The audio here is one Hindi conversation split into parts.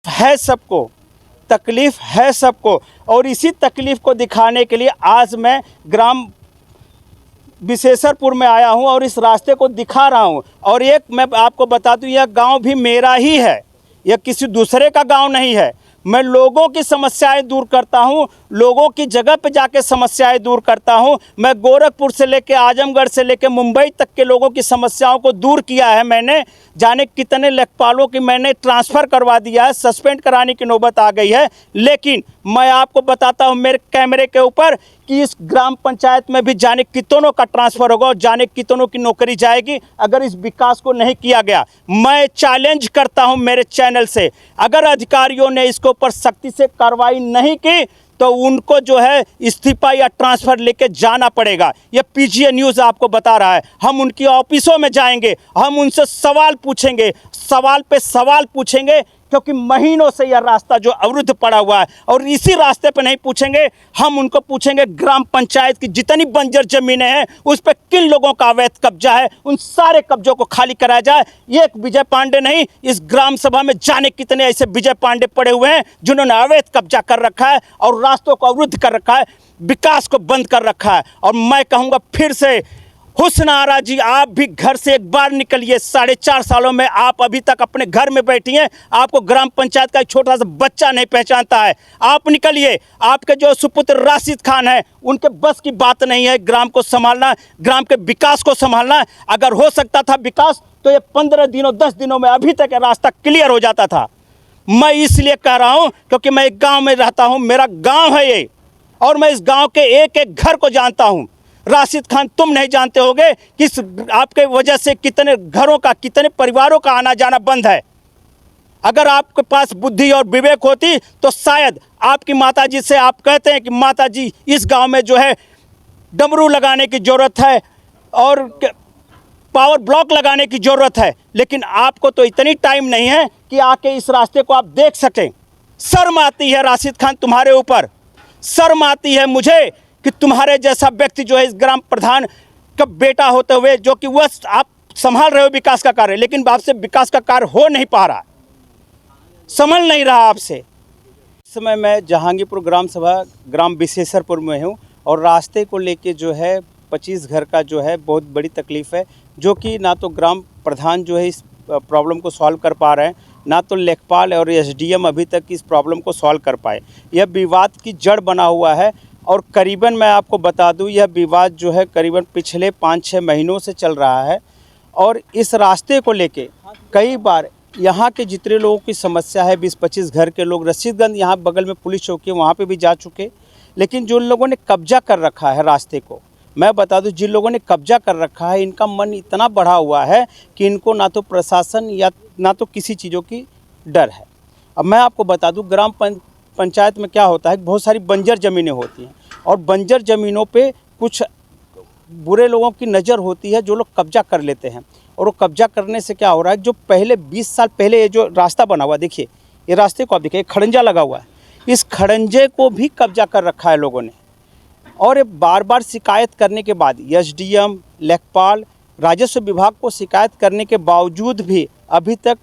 है सबको, तकलीफ़ है सबको, और इसी तकलीफ़ को दिखाने के लिए आज मैं ग्राम विशेषरपुर में आया हूं और इस रास्ते को दिखा रहा हूं। और एक मैं आपको बता दूं, यह गांव भी मेरा ही है, यह किसी दूसरे का गांव नहीं है। मैं लोगों की समस्याएं दूर करता हूं, लोगों की जगह पे जाके समस्याएं दूर करता हूं। मैं गोरखपुर से लेके आजमगढ़ से लेके मुंबई तक के लोगों की समस्याओं को दूर किया है। मैंने जाने कितने लेखपालों की मैंने ट्रांसफ़र करवा दिया है, सस्पेंड कराने की नौबत आ गई है। लेकिन मैं आपको बताता हूं मेरे कैमरे के ऊपर कि इस ग्राम पंचायत में भी जाने कितनों का ट्रांसफ़र होगा और जाने कितनों की नौकरी जाएगी अगर इस विकास को नहीं किया गया। मैं चैलेंज करता हूं मेरे चैनल से, अगर अधिकारियों ने इसके ऊपर सख्ती से कार्रवाई नहीं की तो उनको जो है इस्तीफा या ट्रांसफ़र लेके जाना पड़ेगा। ये पीजीए न्यूज़ आपको बता रहा है। हम उनकी ऑफिसों में जाएंगे, हम उनसे सवाल पूछेंगे, सवाल पे सवाल पूछेंगे, क्योंकि महीनों से यह रास्ता जो अवरुद्ध पड़ा हुआ है। और इसी रास्ते पे नहीं पूछेंगे, हम उनको पूछेंगे ग्राम पंचायत की जितनी बंजर ज़मीनें हैं उस पर किन लोगों का अवैध कब्जा है, उन सारे कब्जों को खाली कराया जाए। एक विजय पांडे नहीं, इस ग्राम सभा में जाने कितने ऐसे विजय पांडे पड़े हुए हैं जिन्होंने अवैध कब्जा कर रखा है और रास्तों को अवरुद्ध कर रखा है, विकास को बंद कर रखा है। और मैं कहूँगा फिर से, हुस्न आरा जी, आप भी घर से एक बार निकलिए। 4.5 सालों में आप अभी तक अपने घर में बैठी हैं, आपको ग्राम पंचायत का एक छोटा सा बच्चा नहीं पहचानता है। आप निकलिए। आपके जो सुपुत्र राशिद खान है, उनके बस की बात नहीं है ग्राम को संभालना, ग्राम के विकास को संभालना। अगर हो सकता था विकास तो ये 15 दिनों 10 दिनों में अभी तक रास्ता क्लियर हो जाता था। मैं इसलिए कह रहा हूँ क्योंकि मैं एक गाँव में रहता हूँ, मेरा गाँव है ये, और मैं इस गाँव के एक एक घर को जानता हूँ। राशिद खान, तुम नहीं जानते होगे कि आपके वजह से कितने घरों का, कितने परिवारों का आना जाना बंद है। अगर आपके पास बुद्धि और विवेक होती तो शायद आपकी माताजी से आप कहते हैं कि माताजी इस गांव में जो है डमरू लगाने की ज़रूरत है और पावर ब्लॉक लगाने की ज़रूरत है, लेकिन आपको तो इतनी टाइम नहीं है कि आके इस रास्ते को आप देख सकें। शर्म आती है राशिद खान तुम्हारे ऊपर, शर्म आती है मुझे कि तुम्हारे जैसा व्यक्ति जो है इस ग्राम प्रधान का बेटा होते हुए, जो कि वह आप संभाल रहे हो विकास का कार्य, लेकिन आपसे विकास का कार्य हो नहीं पा रहा, संभल नहीं रहा आपसे। इस समय मैं जहांगीरपुर ग्राम सभा ग्राम विशेषरपुर में हूँ और रास्ते को लेके जो है 25 घर का जो है बहुत बड़ी तकलीफ़ है, जो कि ना तो ग्राम प्रधान जो है इस प्रॉब्लम को सॉल्व कर पा रहे हैं, ना तो लेखपाल और एसडीएम अभी तक इस प्रॉब्लम को सॉल्व कर पाए। यह विवाद की जड़ बना हुआ है और करीबन मैं आपको बता दूं, यह विवाद जो है करीबन पिछले 5-6 महीनों से चल रहा है। और इस रास्ते को लेके कई बार यहाँ के जितने लोगों की समस्या है, 20-25 घर के लोग रशीदगंज यहाँ बगल में पुलिस चौकी है वहाँ पे भी जा चुके, लेकिन जो लोगों ने कब्जा कर रखा है रास्ते को, मैं बता दूं, जिन लोगों ने कब्जा कर रखा है इनका मन इतना बढ़ा हुआ है कि इनको ना तो प्रशासन या ना तो किसी चीज़ों की डर है। अब मैं आपको बता दूं, ग्राम पंचायत में क्या होता है, बहुत सारी बंजर ज़मीनें होती हैं और बंजर ज़मीनों पे कुछ बुरे लोगों की नज़र होती है जो लोग कब्जा कर लेते हैं। और वो कब्जा करने से क्या हो रहा है, जो पहले 20 साल पहले ये जो रास्ता बना हुआ, देखिए ये रास्ते को आप देखिए, खड़ंजा लगा हुआ है, इस खड़ंजे को भी कब्जा कर रखा है लोगों ने। और ये बार बार शिकायत करने के बाद एसडीएम, लेखपाल, राजस्व विभाग को शिकायत करने के बावजूद भी अभी तक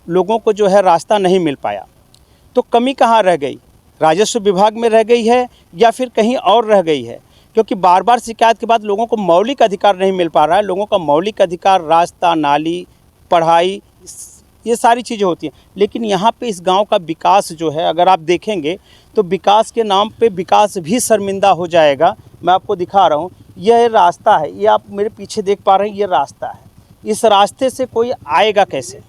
लोगों को जो है रास्ता नहीं मिल पाया। तो कमी कहाँ रह गई, राजस्व विभाग में रह गई है या फिर कहीं और रह गई है? क्योंकि बार बार शिकायत के बाद लोगों को मौलिक अधिकार नहीं मिल पा रहा है। लोगों का मौलिक अधिकार रास्ता, नाली, पढ़ाई, ये सारी चीज़ें होती हैं। लेकिन यहाँ पे इस गांव का विकास जो है, अगर आप देखेंगे तो विकास के नाम पे विकास भी शर्मिंदा हो जाएगा। मैं आपको दिखा रहा हूँ, यह रास्ता है, ये आप मेरे पीछे देख पा रहे हैं, ये रास्ता है। इस रास्ते से कोई आएगा कैसे?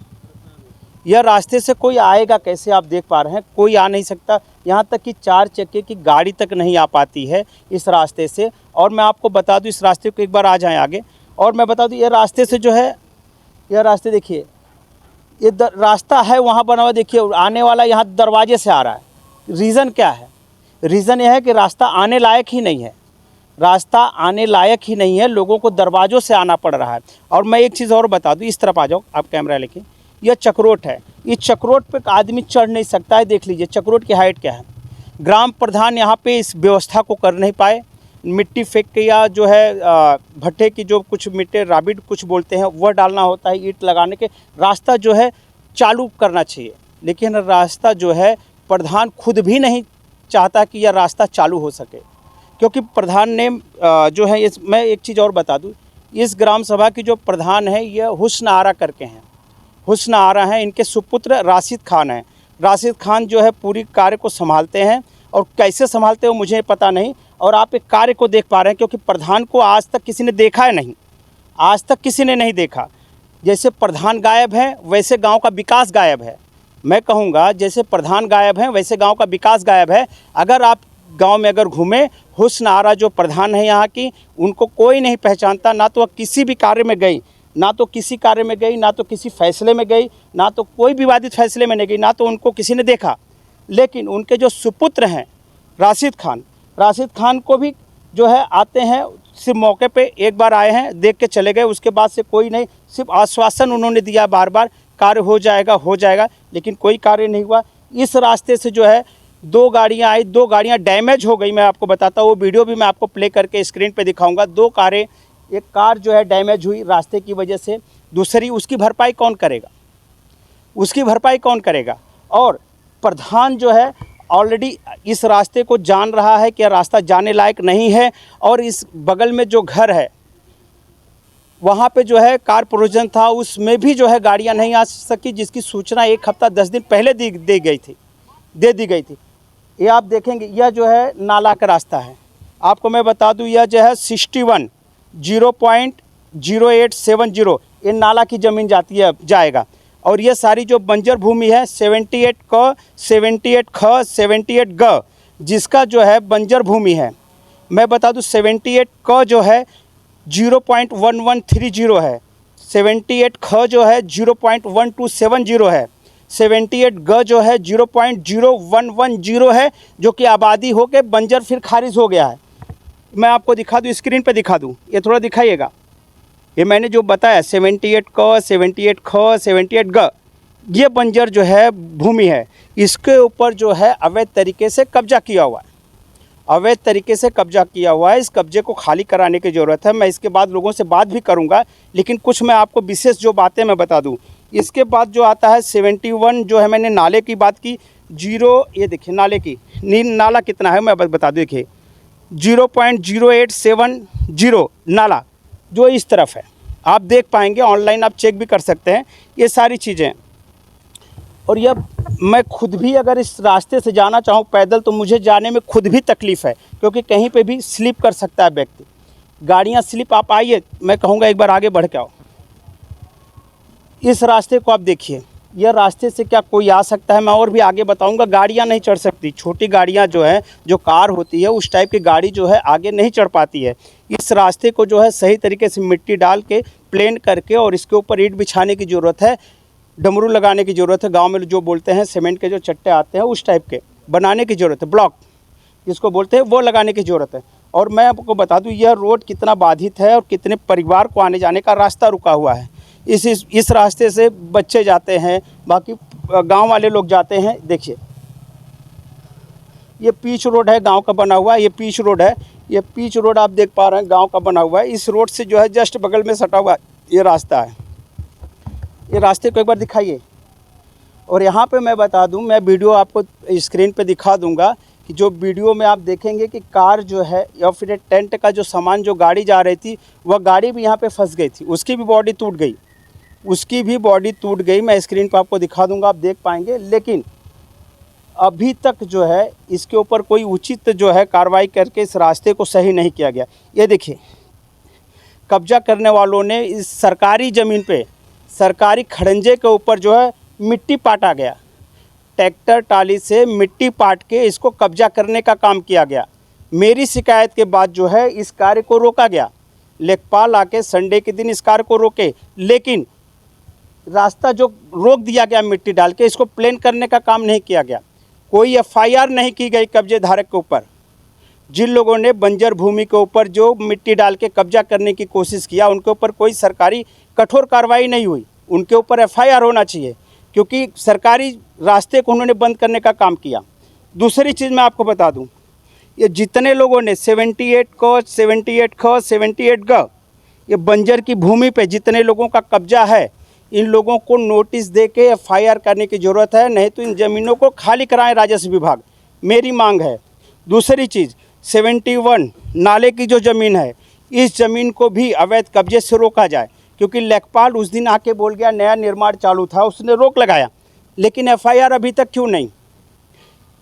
यह रास्ते से कोई आएगा कैसे? आप देख पा रहे हैं, कोई आ नहीं सकता। यहाँ तक कि 4 चक्के की गाड़ी तक नहीं आ पाती है इस रास्ते से। और मैं आपको बता दूँ, इस रास्ते को एक बार आ जाएं आगे, और मैं बता दूँ, ये रास्ते से जो है, यह रास्ते देखिए, ये रास्ता है वहाँ बना हुआ, देखिए आने वाला यहाँ दरवाजे से आ रहा है। रीज़न क्या है? रीज़न यह है कि रास्ता आने लायक ही नहीं है, रास्ता आने लायक ही नहीं है, लोगों को दरवाज़ों से आना पड़ रहा है। और मैं एक चीज़ और बता दूँ, इस तरफ आ जाओ आप कैमरा लेके, यह चक्रोट है, इस चक्रोट पे आदमी चढ़ नहीं सकता है। देख लीजिए चक्रोट की हाइट क्या है। ग्राम प्रधान यहाँ पे इस व्यवस्था को कर नहीं पाए। मिट्टी फेंक के या जो है भट्टे की जो कुछ मिट्टी राबिड कुछ बोलते हैं वह डालना होता है, ईंट लगाने के, रास्ता जो है चालू करना चाहिए। लेकिन रास्ता जो है प्रधान खुद भी नहीं चाहता कि यह रास्ता चालू हो सके, क्योंकि प्रधान ने जो है मैं एक चीज़ और बता दूं, इस ग्राम सभा की जो प्रधान है यह हुस्न आरा करके हैं। हुस्न आरा हैं, इनके सुपुत्र राशिद खान हैं। राशिद खान जो है पूरी कार्य को संभालते हैं, और कैसे संभालते हो मुझे पता नहीं। और आप एक कार्य को देख पा रहे हैं, क्योंकि प्रधान को आज तक किसी ने देखा है नहीं, आज तक किसी ने नहीं देखा। जैसे प्रधान गायब है वैसे गांव का विकास गायब है। मैं कहूँगा जैसे प्रधान गायब है वैसे गांव का विकास गायब है। अगर आप गांव में अगर घूमें, हुस्न आरा जो प्रधान है यहाँ की, उनको कोई नहीं पहचानता। ना तो वह किसी भी कार्य में गई, ना तो किसी कार्य में गई, ना तो किसी फैसले में गई, ना तो कोई विवादित फैसले में नहीं गई, ना तो उनको किसी ने देखा। लेकिन उनके जो सुपुत्र हैं राशिद खान को भी जो है आते हैं, सिर्फ मौके पे एक बार आए हैं, देख के चले गए। उसके बाद से कोई नहीं, सिर्फ आश्वासन उन्होंने दिया बार बार, कार्य हो जाएगा, लेकिन कोई कार्य नहीं हुआ। इस रास्ते से जो है 2 गाड़ियाँ आई, 2 गाड़ियाँ डैमेज हो गई। मैं आपको बताता हूँ, वो वीडियो भी मैं आपको प्ले करके स्क्रीन पे दिखाऊंगा। 2 कारें, एक कार जो है डैमेज हुई रास्ते की वजह से, दूसरी उसकी भरपाई कौन करेगा, उसकी भरपाई कौन करेगा। और प्रधान जो है ऑलरेडी इस रास्ते को जान रहा है कि यह रास्ता जाने लायक नहीं है, और इस बगल में जो घर है वहाँ पे जो है कार प्रोविजन था, उसमें भी जो है गाड़ियाँ नहीं आ सकी, जिसकी सूचना 1 हफ्ता 10 दिन पहले दे दी गई थी। ये आप देखेंगे, यह जो है नाला का रास्ता है। आपको मैं बता दूं, यह जो है 61 0.0870 ये नाला की ज़मीन जाएगा। और ये सारी जो बंजर भूमि है 78 क 78 ख 78 ग, जिसका जो है बंजर भूमि है, मैं बता दूं 78 क जो है 0.1130 है, 78 ख जो है 0.1270 है, 78 ग जो है 0.0110 है, जो कि आबादी हो के बंजर फिर खारिज हो गया है। मैं आपको दिखा दूँ, स्क्रीन पे दिखा दूँ, ये थोड़ा दिखाइएगा। ये मैंने जो बताया 78 क 78 ख 78 ग, ये बंजर जो है भूमि है, इसके ऊपर जो है अवैध तरीके से कब्जा किया हुआ है, अवैध तरीके से कब्जा किया हुआ है। इस कब्जे को खाली कराने की ज़रूरत है। मैं इसके बाद लोगों से बात भी करूंगा, लेकिन कुछ मैं आपको विशेष जो बातें मैं बता दूं। इसके बाद जो आता है 71 जो है, मैंने नाले की बात की, 0, ये देखिए नाले की नाला कितना है मैं बता दूँ, देखिए 0.0870 नाला जो इस तरफ है, आप देख पाएंगे, ऑनलाइन आप चेक भी कर सकते हैं ये सारी चीज़ें। और यह मैं खुद भी अगर इस रास्ते से जाना चाहूँ पैदल, तो मुझे जाने में खुद भी तकलीफ़ है, क्योंकि कहीं पे भी स्लिप कर सकता है व्यक्ति, गाड़ियाँ स्लिप। आप आइए, मैं कहूँगा एक बार आगे बढ़ के आओ। इस रास्ते को आप देखिए, यह रास्ते से क्या कोई आ सकता है? मैं और भी आगे बताऊंगा। गाड़ियां नहीं चढ़ सकती, छोटी गाड़ियां जो है, जो कार होती है उस टाइप की गाड़ी जो है आगे नहीं चढ़ पाती है। इस रास्ते को जो है सही तरीके से मिट्टी डाल के प्लेन करके, और इसके ऊपर ईंट बिछाने की ज़रूरत है, डमरू लगाने की ज़रूरत है, गाँव में जो बोलते हैं सीमेंट के जो चट्टे आते हैं उस टाइप के बनाने की ज़रूरत है, ब्लॉक जिसको बोलते हैं वो लगाने की ज़रूरत है। और मैं आपको बता दूँ यह रोड कितना बाधित है और कितने परिवार को आने जाने का रास्ता रुका हुआ है। इस रास्ते से बच्चे जाते हैं, बाकी गांव वाले लोग जाते हैं। देखिए ये पीच रोड है, गांव का बना हुआ, ये पीच रोड है, ये पीच रोड आप देख पा रहे हैं गांव का बना हुआ है। इस रोड से जो है जस्ट बगल में सटा हुआ ये रास्ता है। ये रास्ते को एक बार दिखाइए। और यहाँ पे मैं बता दूँ, मैं वीडियो आपको स्क्रीन पे दिखा दूँगा कि जो वीडियो में आप देखेंगे कि कार जो है या फिर टेंट का जो सामान जो गाड़ी जा रही थी, वह गाड़ी भी यहाँ पे फंस गई थी, उसकी भी बॉडी टूट गई, उसकी भी बॉडी टूट गई। मैं स्क्रीन पर आपको दिखा दूंगा, आप देख पाएंगे। लेकिन अभी तक जो है इसके ऊपर कोई उचित जो है कार्रवाई करके इस रास्ते को सही नहीं किया गया। ये देखिए कब्जा करने वालों ने इस सरकारी ज़मीन पे, सरकारी खड़ंजे के ऊपर जो है मिट्टी पाटा गया, ट्रैक्टर टाली से मिट्टी पाट के इसको कब्जा करने का काम किया गया। मेरी शिकायत के बाद जो है इस कार्य को रोका गया। लेखपाल आके संडे के दिन इस कार्य को रोके, लेकिन रास्ता जो रोक दिया गया मिट्टी डाल के, इसको प्लेन करने का काम नहीं किया गया। कोई एफआईआर नहीं की गई कब्जे धारक के ऊपर। जिन लोगों ने बंजर भूमि के ऊपर जो मिट्टी डाल के कब्जा करने की कोशिश किया, उनके ऊपर कोई सरकारी कठोर कार्रवाई नहीं हुई। उनके ऊपर एफआईआर होना चाहिए, क्योंकि सरकारी रास्ते को उन्होंने बंद करने का काम किया। दूसरी चीज़ मैं आपको बता दूं, ये जितने लोगों ने 78 क 78 ख 78 ग, ये बंजर की भूमि पे जितने लोगों का कब्जा है, इन लोगों को नोटिस दे के FIR करने की ज़रूरत है, नहीं तो इन ज़मीनों को खाली कराएं राजस्व विभाग, मेरी मांग है। दूसरी चीज़ 71 नाले की जो ज़मीन है, इस ज़मीन को भी अवैध कब्जे से रोका जाए, क्योंकि लेखपाल उस दिन आके बोल गया नया निर्माण चालू था, उसने रोक लगाया, लेकिन FIR अभी तक क्यों नहीं,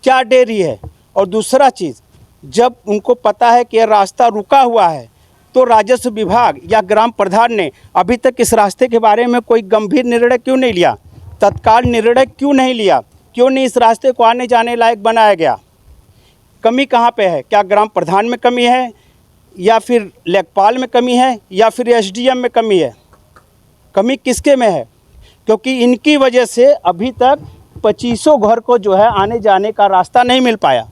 क्या देरी है। और दूसरा चीज़, जब उनको पता है कि यह रास्ता रुका हुआ है तो राजस्व विभाग या ग्राम प्रधान ने अभी तक इस रास्ते के बारे में कोई गंभीर निर्णय क्यों नहीं लिया, तत्काल निर्णय क्यों नहीं लिया, क्यों नहीं इस रास्ते को आने जाने लायक बनाया गया। कमी कहाँ पे है? क्या ग्राम प्रधान में कमी है, या फिर लेखपाल में कमी है, या फिर SDM में कमी है? कमी किसके में है? क्योंकि इनकी वजह से अभी तक 2500 घर को जो है आने जाने का रास्ता नहीं मिल पाया।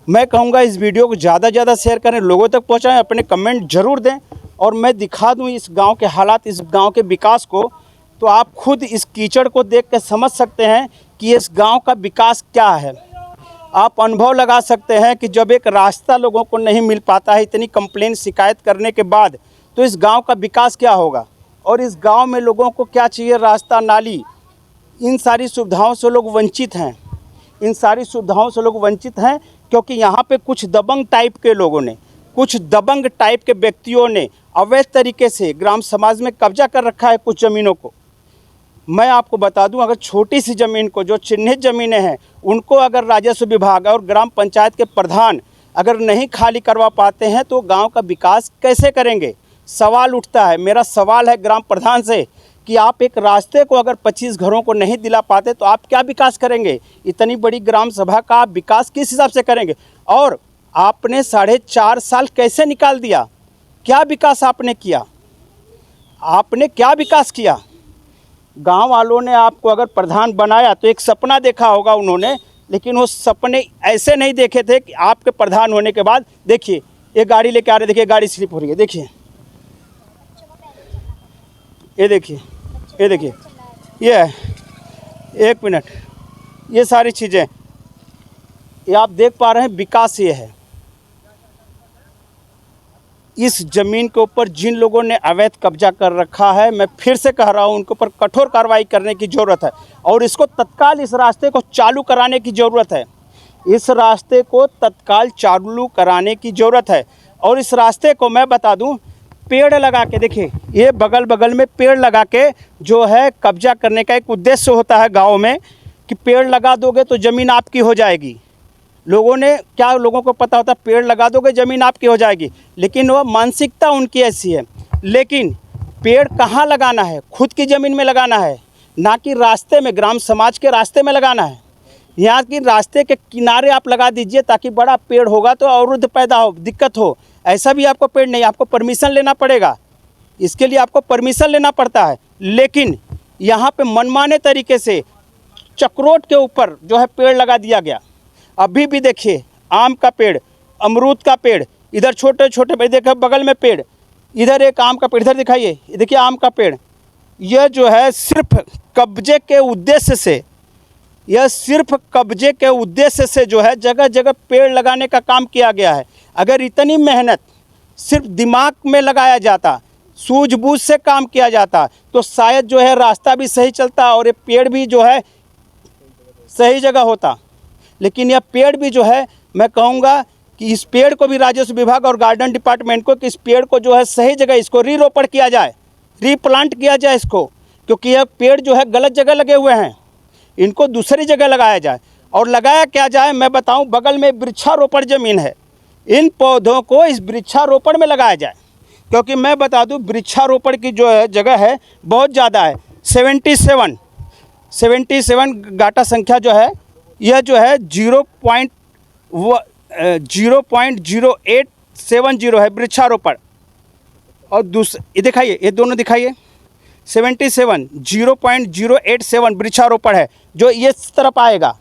मैं कहूँगा इस वीडियो को ज़्यादा से ज़्यादा शेयर करें, लोगों तक पहुँचाएं, अपने कमेंट ज़रूर दें और मैं दिखा दूँ इस गांव के हालात, इस गांव के विकास को, तो आप खुद इस कीचड़ को देख कर समझ सकते हैं कि इस गांव का विकास क्या है। आप अनुभव लगा सकते हैं कि जब एक रास्ता लोगों को नहीं मिल पाता है, इतनी कंप्लेन शिकायत करने के बाद, तो इस गाँव का विकास क्या होगा। और इस गाँव में लोगों को क्या चाहिए? रास्ता, नाली, इन सारी सुविधाओं से लोग वंचित हैं। इन सारी सुविधाओं से लोग वंचित हैं क्योंकि यहाँ पे कुछ दबंग टाइप के लोगों ने, कुछ दबंग टाइप के व्यक्तियों ने अवैध तरीके से ग्राम समाज में कब्जा कर रखा है कुछ ज़मीनों को। मैं आपको बता दूं, अगर छोटी सी ज़मीन को, जो चिन्हित ज़मीनें हैं, उनको अगर राजस्व विभाग और ग्राम पंचायत के प्रधान अगर नहीं खाली करवा पाते हैं तो गाँव का विकास कैसे करेंगे? सवाल उठता है। मेरा सवाल है ग्राम प्रधान से कि आप एक रास्ते को अगर 25 घरों को नहीं दिला पाते तो आप क्या विकास करेंगे? इतनी बड़ी ग्राम सभा का आप विकास किस हिसाब से करेंगे? और आपने 4.5 साल कैसे निकाल दिया? क्या विकास आपने किया? आपने क्या विकास किया? गांव वालों ने आपको अगर प्रधान बनाया तो एक सपना देखा होगा उन्होंने, लेकिन वो सपने ऐसे नहीं देखे थे कि आपके प्रधान होने के बाद, देखिए ये गाड़ी लेके आ रहे, देखिए गाड़ी स्लिप हो रही है, देखिए ये देखिए, ये देखिए, ये 1 मिनट, ये सारी चीज़ें ये आप देख पा रहे हैं। विकास ये है। इस ज़मीन के ऊपर जिन लोगों ने अवैध कब्जा कर रखा है, मैं फिर से कह रहा हूँ, उनके ऊपर कठोर कार्रवाई करने की ज़रूरत है और इसको तत्काल इस रास्ते को चालू कराने की ज़रूरत है। इस रास्ते को तत्काल चालू कराने की ज़रूरत है। और इस रास्ते को मैं बता दूँ, पेड़ लगा के, देखिए ये बगल बगल में पेड़ लगा के जो है कब्जा करने का एक उद्देश्य होता है गांव में कि पेड़ लगा दोगे तो ज़मीन आपकी हो जाएगी। लोगों ने क्या, लोगों को पता होता है पेड़ लगा दोगे ज़मीन आपकी हो जाएगी, लेकिन वह मानसिकता उनकी ऐसी है। लेकिन पेड़ कहाँ लगाना है? खुद की ज़मीन में लगाना है, ना कि रास्ते में, ग्राम समाज के रास्ते में लगाना है। यहाँ की रास्ते के किनारे आप लगा दीजिए ताकि बड़ा पेड़ होगा तो अवरुद्ध पैदा हो, दिक्कत हो। ऐसा भी आपको पेड़ नहीं, आपको परमिशन लेना पड़ेगा, इसके लिए आपको परमिशन लेना पड़ता है। लेकिन यहाँ पे मनमाने तरीके से चक्रोट के ऊपर जो है पेड़ लगा दिया गया। अभी भी देखिए आम का पेड़, अमरूद का पेड़, इधर छोटे छोटे, देखिए बगल में पेड़, इधर एक आम का पेड़, इधर दिखाइए, देखिए आम का पेड़। यह जो है सिर्फ कब्जे के उद्देश्य से, यह सिर्फ कब्जे के उद्देश्य से जो है जगह जगह पेड़ लगाने का काम किया गया है। अगर इतनी मेहनत सिर्फ दिमाग में लगाया जाता, सूझबूझ से काम किया जाता, तो शायद जो है रास्ता भी सही चलता और ये पेड़ भी जो है सही जगह होता। लेकिन यह पेड़ भी जो है, मैं कहूँगा कि इस पेड़ को भी राजस्व विभाग और गार्डन डिपार्टमेंट को, कि इस पेड़ को जो है सही जगह इसको रीरोपण किया जाए, रीप्लांट किया जाए इसको, क्योंकि यह पेड़ जो है गलत जगह लगे हुए हैं, इनको दूसरी जगह लगाया जाए। और लगाया क्या जाए, मैं बताऊं, बगल में वृक्षारोपण ज़मीन है, इन पौधों को इस वृक्षारोपण में लगाया जाए। क्योंकि मैं बता दूं वृक्षारोपण की जो है जगह है बहुत ज़्यादा है। 77 गाटा संख्या जो है, यह जो है 0.0870 है वृक्षारोपण। और ये दिखाइए, ये दोनों दिखाइए, 77 0.087 वृक्षारोपण है जो इस तरफ आएगा।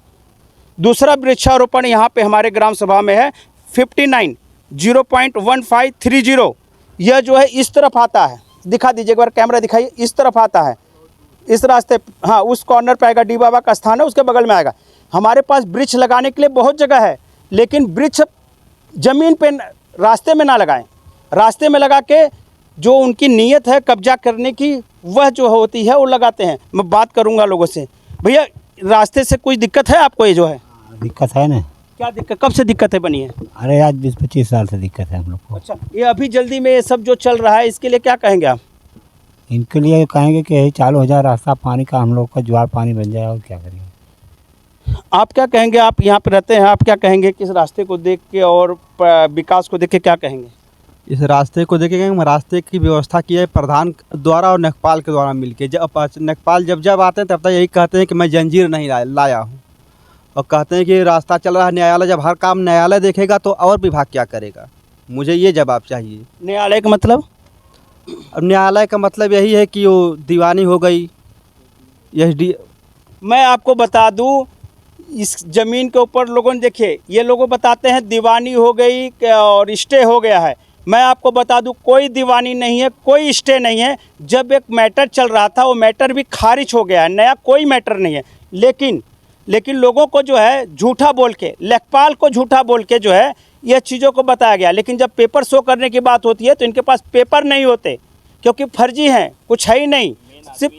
दूसरा वृक्षारोपण यहाँ पे हमारे ग्राम सभा में है 59 0.1530, यह जो है इस तरफ आता है। दिखा दीजिए एक बार, कैमरा दिखाइए, इस तरफ आता है, इस रास्ते, हाँ उस कॉर्नर पे आएगा, डी बाबा का स्थान है उसके बगल में आएगा। हमारे पास वृक्ष लगाने के लिए बहुत जगह है, लेकिन वृक्ष ज़मीन पे, रास्ते में ना लगाएं। रास्ते में लगा के जो उनकी नीयत है कब्जा करने की, वह जो होती है वो लगाते हैं। मैं बात करूंगा लोगों से। भैया, रास्ते से कोई दिक्कत है आपको? ये जो है दिक्कत है ना। क्या दिक्कत, कब से दिक्कतें बनी है? अरे आज 20-25 साल से दिक्कत है हम लोग को। अच्छा, ये अभी जल्दी में ये सब जो चल रहा है, इसके लिए क्या कहेंगे आप? इनके लिए कहेंगे कि यही चालू हो जाए रास्ता पानी का, हम लोग का ज्वार पानी बन जाए, और क्या करेंगे। आप क्या कहेंगे? आप यहाँ पे रहते हैं, आप क्या कहेंगे कि इस रास्ते को देख के और विकास को देख के क्या कहेंगे? इस रास्ते को देखेंगे, रास्ते की व्यवस्था की है प्रधान द्वारा और नेकपाल के द्वारा मिलके। जब नेकपाल जब आते हैं तब यही कहते हैं कि मैं जंजीर नहीं लाया हूँ, और कहते हैं कि रास्ता चल रहा है न्यायालय। जब हर काम न्यायालय देखेगा तो और विभाग क्या करेगा? मुझे ये जवाब चाहिए। न्यायालय का मतलब? अब न्यायालय का मतलब यही है कि वो दीवानी हो गई। मैं आपको बता दूं, इस ज़मीन के ऊपर लोगों ने, देखिए, ये लोगों बताते हैं दीवानी हो गई और स्टे हो गया है। मैं आपको बता दूं, कोई दीवानी नहीं है, कोई स्टे नहीं है। जब एक मैटर चल रहा था, वो मैटर भी खारिज हो गया है, नया कोई मैटर नहीं है। लेकिन लोगों को जो है झूठा बोल के, लेखपाल को झूठा बोल के जो है ये चीज़ों को बताया गया। लेकिन जब पेपर शो करने की बात होती है तो इनके पास पेपर नहीं होते, क्योंकि फर्जी हैं, कुछ है ही नहीं। सिर्फ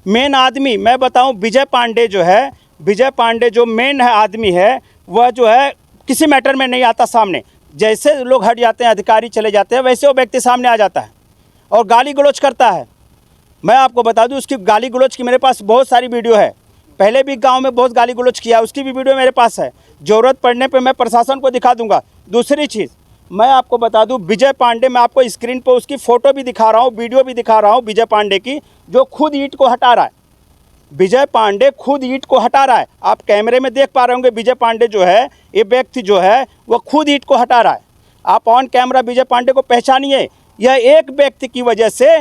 मेन आदमी, मैं बताऊं, विजय पांडे जो है, विजय पांडे जो मेन है आदमी है, वह जो है किसी मैटर में नहीं आता सामने। जैसे लोग हट जाते हैं, अधिकारी चले जाते हैं, वैसे वो व्यक्ति सामने आ जाता है और गाली गलौज करता है। मैं आपको बता दूं, उसकी गाली गलौज की मेरे पास बहुत सारी वीडियो है। पहले भी गांव में बहुत गाली गलौज किया, उसकी भी वीडियो मेरे पास है। ज़रूरत पड़ने पे मैं प्रशासन को दिखा दूंगा। दूसरी चीज़ मैं आपको बता दूं, विजय पांडे, मैं आपको स्क्रीन पर उसकी फ़ोटो भी दिखा रहा हूँ, वीडियो भी दिखा रहा हूँ विजय पांडे की, जो खुद ईंट को हटा रहा है। विजय पांडे खुद ईंट को हटा रहा है। आप कैमरे में देख पा रहे होंगे, विजय पांडे जो है, ये व्यक्ति जो है वह खुद ईंट को हटा रहा है। आप ऑन कैमरा विजय पांडे को पहचानिए। यह एक व्यक्ति की वजह से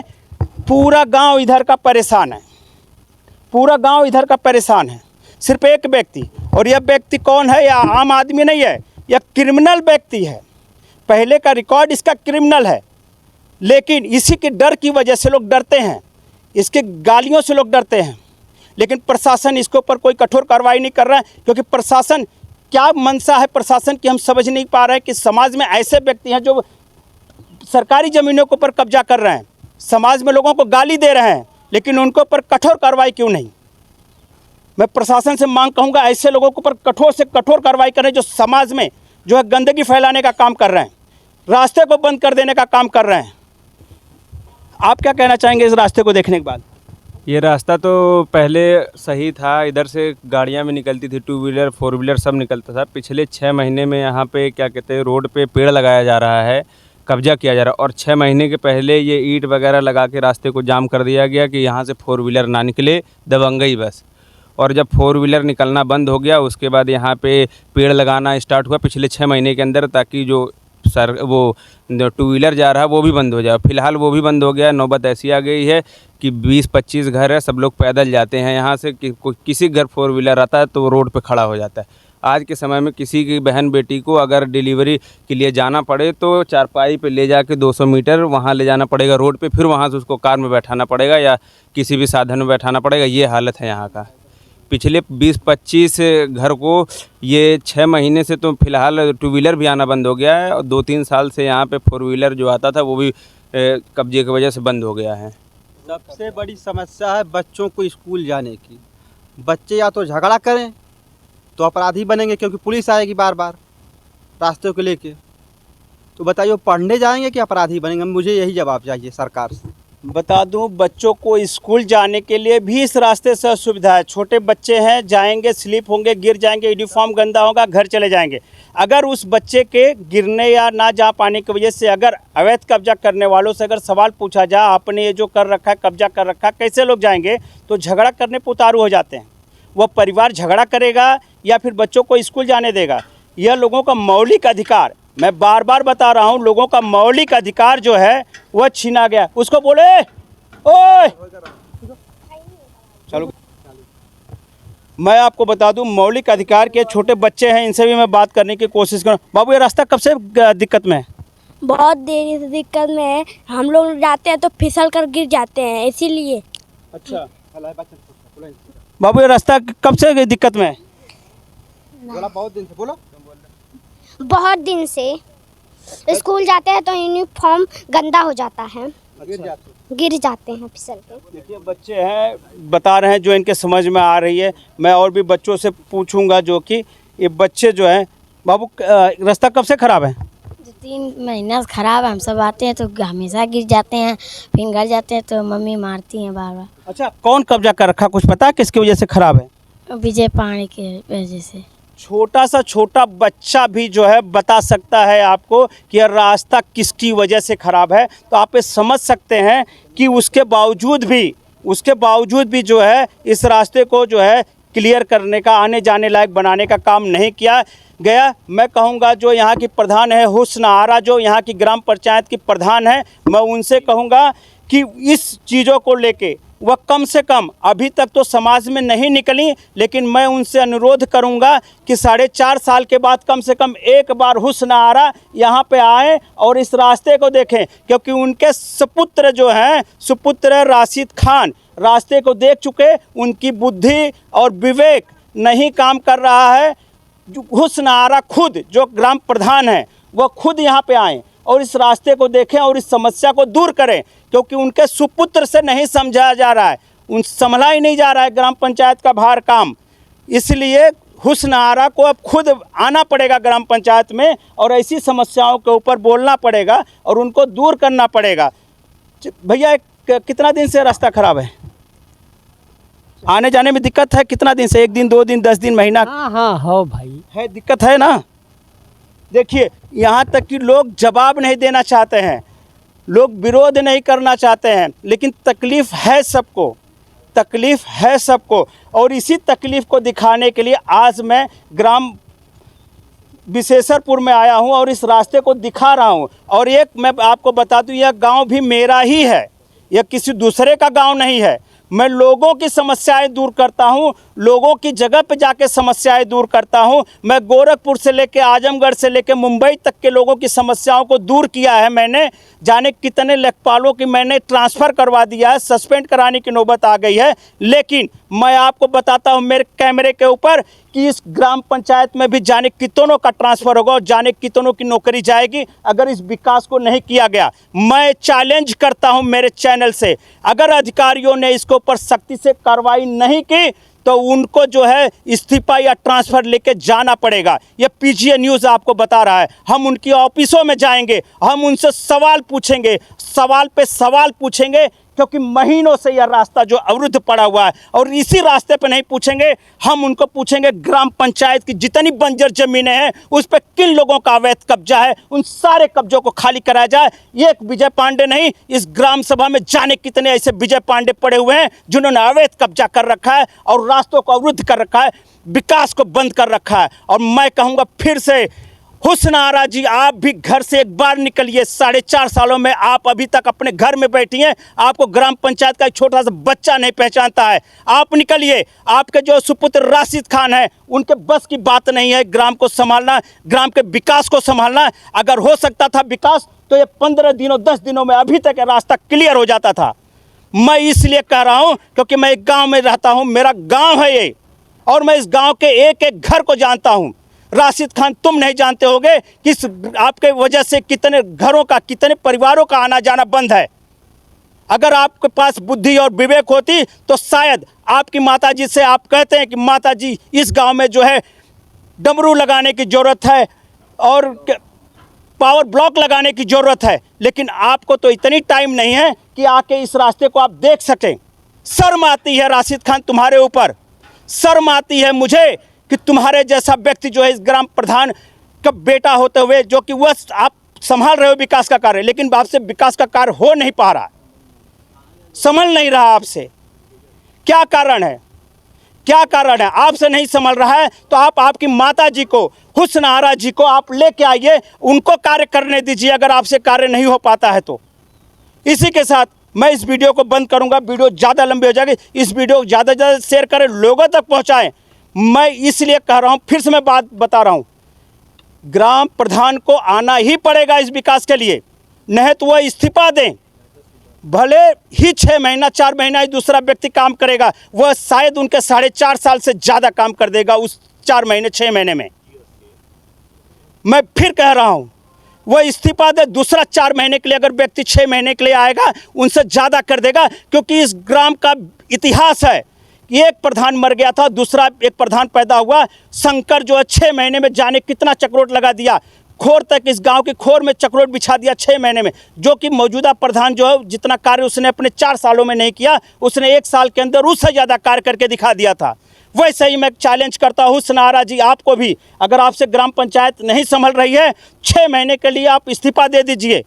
पूरा गांव इधर का परेशान है, पूरा गांव इधर का परेशान है, सिर्फ एक व्यक्ति। और यह व्यक्ति कौन है? यह आम आदमी नहीं है, यह क्रिमिनल व्यक्ति है। पहले का रिकॉर्ड इसका क्रिमिनल है, लेकिन इसी के डर की वजह से लोग डरते हैं, इसके गालियों से लोग डरते हैं। लेकिन प्रशासन इसके ऊपर कोई कठोर कार्रवाई नहीं कर रहा है, क्योंकि प्रशासन, क्या मंशा है प्रशासन की, हम समझ नहीं पा रहे हैं कि समाज में ऐसे व्यक्ति हैं जो सरकारी ज़मीनों के ऊपर कब्जा कर रहे हैं, समाज में लोगों को गाली दे रहे हैं, लेकिन उनके ऊपर कठोर कार्रवाई क्यों नहीं? मैं प्रशासन से मांग कहूँगा, ऐसे लोगों के ऊपर कठोर से कठोर कार्रवाई करें जो समाज में जो है गंदगी फैलाने का काम कर रहे हैं, रास्ते को बंद कर देने का काम कर रहे हैं। आप क्या कहना चाहेंगे इस रास्ते को देखने के बाद? ये रास्ता तो पहले सही था, इधर से गाड़ियां भी निकलती थी, 2 व्हीलर 4 व्हीलर सब निकलता था। पिछले 6 महीने में यहाँ पे क्या कहते हैं, रोड पे पेड़ लगाया जा रहा है, कब्जा किया जा रहा है। और 6 महीने के पहले ये ईंट वगैरह लगा के रास्ते को जाम कर दिया गया कि यहाँ से 4 व्हीलर ना निकले, दबंगई बस। और जब 4 व्हीलर निकलना बंद हो गया, उसके बाद यहाँ पे पेड़ लगाना स्टार्ट हुआ पिछले 6 महीने के अंदर, ताकि जो वो 2 व्हीलर जा रहा है वो भी बंद हो जाए। फिलहाल वो भी बंद हो गया। नौबत ऐसी आ गई है कि 20-25 घर है, सब लोग पैदल जाते हैं यहाँ से। किसी घर 4 व्हीलर आता है तो वो रोड पे खड़ा हो जाता है। आज के समय में किसी की बहन बेटी को अगर डिलीवरी के लिए जाना पड़े तो चारपाई पे ले जाके 200 मीटर वहाँ ले जाना पड़ेगा रोड पे, फिर वहाँ से उसको कार में बैठाना पड़ेगा या किसी भी साधन में बैठाना पड़ेगा। ये हालत है यहाँ का। पिछले 20-25 घर को ये 6 महीने से तो फिलहाल 2 व्हीलर भी आना बंद हो गया है, और 2-3 साल से यहाँ पे 4 व्हीलर जो आता था वो भी कब्जे की वजह से बंद हो गया है। सबसे बड़ी समस्या है बच्चों को स्कूल जाने की। बच्चे या तो झगड़ा करें तो अपराधी बनेंगे, क्योंकि पुलिस आएगी बार बार रास्ते को लेके। तो बताइए, पढ़ने जाएंगे कि अपराधी बनेंगे? मुझे यही जवाब चाहिए सरकार से। बता दूं, बच्चों को स्कूल जाने के लिए भी इस रास्ते से असुविधा है। छोटे बच्चे हैं, जाएंगे स्लिप होंगे, गिर जाएंगे, यूनिफॉर्म गंदा होगा, घर चले जाएंगे। अगर उस बच्चे के गिरने या ना जा पाने की वजह से अगर अवैध कब्जा करने वालों से अगर सवाल पूछा जाए, आपने ये जो कर रखा है, कब्जा कर रखा है, कैसे लोग जाएंगे, तो झगड़ा करने पर उतारू हो जाते हैं। वह परिवार झगड़ा करेगा या फिर बच्चों को स्कूल जाने देगा? यह लोगों का मौलिक अधिकार, मैं बार बार बता रहा हूँ, लोगों का मौलिक अधिकार जो है वह छीना गया। उसको बोले, ओए चलो। मैं आपको बता दूं, मौलिक अधिकार के छोटे बच्चे हैं, इनसे भी मैं बात करने की कोशिश करूँ। बाबू, ये रास्ता कब से दिक्कत में है? बहुत देरी से दिक्कत में है। हम लोग जाते हैं तो फिसल कर गिर जाते हैं, इसीलिए। अच्छा बाबू, ये रास्ता कब से दिक्कत में है? बहुत दिन से बोलो। बहुत दिन से। स्कूल जाते हैं तो यूनिफॉर्म गंदा हो जाता है। गिर जाते हैं फिसल के। देखिए बच्चे हैं बता रहे हैं जो इनके समझ में आ रही है। मैं और भी बच्चों से पूछूंगा जो कि ये बच्चे जो हैं। बाबू रास्ता कब से ख़राब है? 3 महीना से खराब है। हम सब आते हैं तो हमेशा गिर जाते हैं, फिर घर जाते हैं तो मम्मी मारती हैं बार बार। अच्छा, कौन कब्जा कर रखा, कुछ पता है किसकी वजह से ख़राब है? विजय पानी की वजह से। छोटा सा छोटा बच्चा भी जो है बता सकता है आपको कि यह रास्ता किसकी वजह से ख़राब है। तो आप ये समझ सकते हैं कि उसके बावजूद भी जो है इस रास्ते को जो है क्लियर करने का, आने जाने लायक बनाने का काम नहीं किया गया। मैं कहूँगा जो यहाँ की प्रधान है हुस्न आरा, जो यहाँ की ग्राम पंचायत की प्रधान है, मैं उनसे कहूँगा कि इस चीज़ों को लेके वह कम से कम, अभी तक तो समाज में नहीं निकली, लेकिन मैं उनसे अनुरोध करूंगा कि 4.5 साल के बाद कम से कम एक बार हुस्न आरा यहाँ पे आए और इस रास्ते को देखें, क्योंकि उनके सुपुत्र जो हैं, सुपुत्र राशिद खान रास्ते को देख चुके, उनकी बुद्धि और विवेक नहीं काम कर रहा है। हुस्न आरा खुद जो ग्राम प्रधान है वह खुद यहाँ पे आएँ और इस रास्ते को देखें और इस समस्या को दूर करें, क्योंकि उनके सुपुत्र से नहीं समझाया जा रहा है, संभला ही नहीं जा रहा है ग्राम पंचायत का भार काम। इसलिए हुस्न आरा को अब खुद आना पड़ेगा ग्राम पंचायत में और ऐसी समस्याओं के ऊपर बोलना पड़ेगा और उनको दूर करना पड़ेगा। भैया कितना दिन से रास्ता ख़राब है? आने जाने में दिक्कत है? कितना दिन से? 1 दिन, 2 दिन, 10 दिन, महीना? हाँ हो भाई, है, दिक्कत है ना। देखिए यहाँ तक कि लोग जवाब नहीं देना चाहते हैं, लोग विरोध नहीं करना चाहते हैं, लेकिन तकलीफ़ है सबको। और इसी तकलीफ़ को दिखाने के लिए आज मैं ग्राम विशेषरपुर में आया हूं और इस रास्ते को दिखा रहा हूं। और एक मैं आपको बता दूं, यह गांव भी मेरा ही है, यह किसी दूसरे का गांव नहीं है। मैं लोगों की समस्याएं दूर करता हूं, लोगों की जगह पे जाके समस्याएं दूर करता हूं। मैं गोरखपुर से लेके आजमगढ़ से लेके मुंबई तक के लोगों की समस्याओं को दूर किया है। मैंने जाने कितने लेखपालों की मैंने ट्रांसफ़र करवा दिया है, सस्पेंड कराने की नौबत आ गई है। लेकिन मैं आपको बताता हूं मेरे कैमरे के ऊपर कि इस ग्राम पंचायत में भी जाने कितनों का ट्रांसफ़र होगा और जाने कितनों की नौकरी जाएगी अगर इस विकास को नहीं किया गया। मैं चैलेंज करता हूं मेरे चैनल से, अगर अधिकारियों ने इसके ऊपर सख्ती से कार्रवाई नहीं की तो उनको जो है इस्तीफा या ट्रांसफ़र लेके जाना पड़ेगा। ये पीजीए न्यूज़ आपको बता रहा है। हम उनकी ऑफिसों में जाएंगे, हम उनसे सवाल पूछेंगे, सवाल पे सवाल पूछेंगे, क्योंकि महीनों से यह रास्ता जो अवरुद्ध पड़ा हुआ है। और इसी रास्ते पे नहीं पूछेंगे, हम उनको पूछेंगे ग्राम पंचायत की जितनी बंजर ज़मीनें हैं उस पर किन लोगों का अवैध कब्जा है, उन सारे कब्जों को खाली कराया जाए। ये एक विजय पांडे नहीं, इस ग्राम सभा में जाने कितने ऐसे विजय पांडे पड़े हुए हैं जिन्होंने अवैध कब्जा कर रखा है और रास्तों को अवरुद्ध कर रखा है, विकास को बंद कर रखा है। और मैं कहूँगा फिर से, हुस्न आरा जी, आप भी घर से एक बार निकलिए। 4.5 सालों में आप अभी तक अपने घर में बैठी हैं, आपको ग्राम पंचायत का एक छोटा सा बच्चा नहीं पहचानता है। आप निकलिए। आपके जो सुपुत्र राशिद खान हैं, उनके बस की बात नहीं है ग्राम को संभालना, ग्राम के विकास को संभालना। अगर हो सकता था विकास तो ये 15 दिनों 10 दिनों में अभी तक रास्ता क्लियर हो जाता था। मैं इसलिए कह रहा हूँ क्योंकि मैं एक गाँव में रहता हूँ, मेरा गाँव है ये, और मैं इस गाँव के एक एक घर को जानता हूँ। राशिद खान, तुम नहीं जानते होगे कि आपके वजह से कितने घरों का, कितने परिवारों का आना जाना बंद है। अगर आपके पास बुद्धि और विवेक होती तो शायद आपकी माताजी से आप कहते हैं कि माताजी इस गांव में जो है डमरू लगाने की ज़रूरत है और पावर ब्लॉक लगाने की ज़रूरत है, लेकिन आपको तो इतनी टाइम नहीं है कि आके इस रास्ते को आप देख सकें। शर्म आती है राशिद खान तुम्हारे ऊपर, शर्म आती है मुझे कि तुम्हारे जैसा व्यक्ति जो है इस ग्राम प्रधान का बेटा होते हुए, जो कि वह आप संभाल रहे हो विकास का कार्य, लेकिन आपसे विकास का कार्य हो नहीं पा रहा, संभल नहीं रहा आपसे। क्या कारण है? क्या कारण है? आपसे नहीं संभल रहा है तो आप आपकी माता जी को, हुस्न आरा जी को आप लेके आइए, उनको कार्य करने दीजिए अगर आपसे कार्य नहीं हो पाता है तो। इसी के साथ मैं इस वीडियो को बंद करूंगा, वीडियो ज़्यादा लंबी हो जाएगी। इस वीडियो को ज़्यादा से ज़्यादा शेयर करें, लोगों तक पहुंचाएं। मैं इसलिए कह रहा हूं, फिर से मैं बात बता रहा हूं, ग्राम प्रधान को आना ही पड़ेगा इस विकास के लिए, नहीं तो वह इस्तीफा दें। भले ही 6 महीना 4 महीना ही दूसरा व्यक्ति काम करेगा, वह शायद उनके 4.5 साल से ज़्यादा काम कर देगा उस 4 महीने 6 महीने में। मैं फिर कह रहा हूं, वह इस्तीफा दे, दूसरा 4 महीने के लिए अगर व्यक्ति 6 महीने के लिए आएगा उनसे ज़्यादा कर देगा, क्योंकि इस ग्राम का इतिहास है। एक प्रधान मर गया था, दूसरा एक प्रधान पैदा हुआ। शंकर जो है 6 महीने में जाने कितना चक्रोट लगा दिया, खोर तक, इस गांव की खोर में चक्रोट बिछा दिया 6 महीने में, जो कि मौजूदा प्रधान जो है जितना कार्य उसने अपने 4 सालों में नहीं किया, उसने 1 साल के अंदर उससे ज़्यादा कार्य करके दिखा दिया था। वैसे ही मैं चैलेंज करता हूँ सनारा जी, आपको भी, अगर आपसे ग्राम पंचायत नहीं संभल रही है, 6 महीने के लिए आप इस्तीफा दे दीजिए।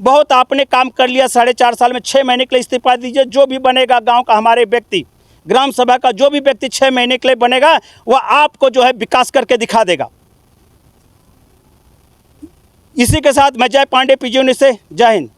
बहुत आपने काम कर लिया 4.5 साल में, 6 महीने के लिए इस्तीफा दीजिए। जो भी बनेगा गाँव का हमारे व्यक्ति, ग्राम सभा का जो भी व्यक्ति 6 महीने के लिए बनेगा, वह आपको जो है विकास करके दिखा देगा। इसी के साथ मैं जय पांडे, पीजीओ न्यूज़ से, जय हिंद।